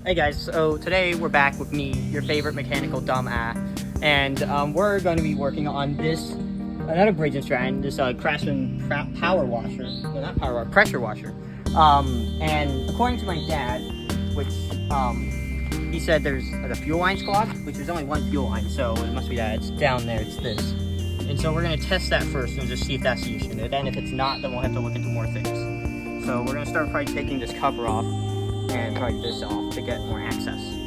Hey guys, so today we're back with me, your favorite mechanical dumbass, and we're going to be working on another Briggs and Stratton, this Craftsman power washer, well not power washer, pressure washer. And according to my dad, which he said there's the fuel line's clogged, which there's only one fuel line, so it must be that. It's down there, it's this. And so we're going to test that first and just see if that's the issue. And then if it's not, then we'll have to look into more things. So we're going to start probably taking this cover off and try this off to get more access.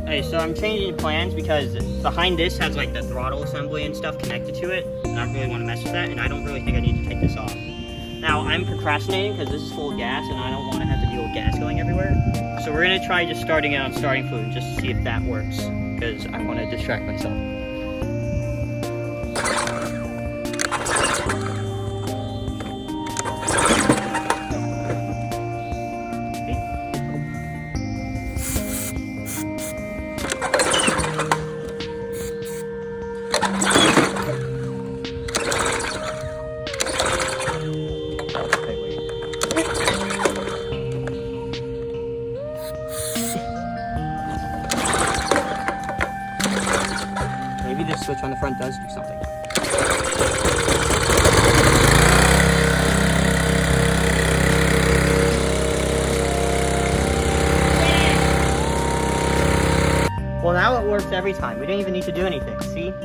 Okay, so I'm changing plans because behind this has like the throttle assembly and stuff connected to it, and I really want to mess with that, and I don't really think I need to take this off. Now, I'm procrastinating because this is full of gas, and I don't want to have to deal with gas going everywhere. So we're going to try just starting it on starting fluid, just to see if that works, because I want to distract myself. Maybe this switch on the front does do something. Well, now it works every time. We didn't even need to do anything, see? We didn't need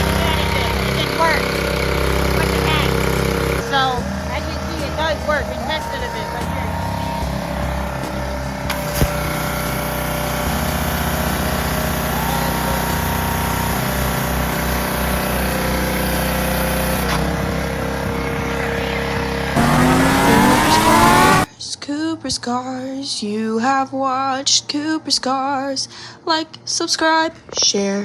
to do anything. It didn't work. What the heck? So, as you see, it does work. We tested a bit right here. Cooper's Cars, you have watched Cooper's Cars. Like, subscribe, share.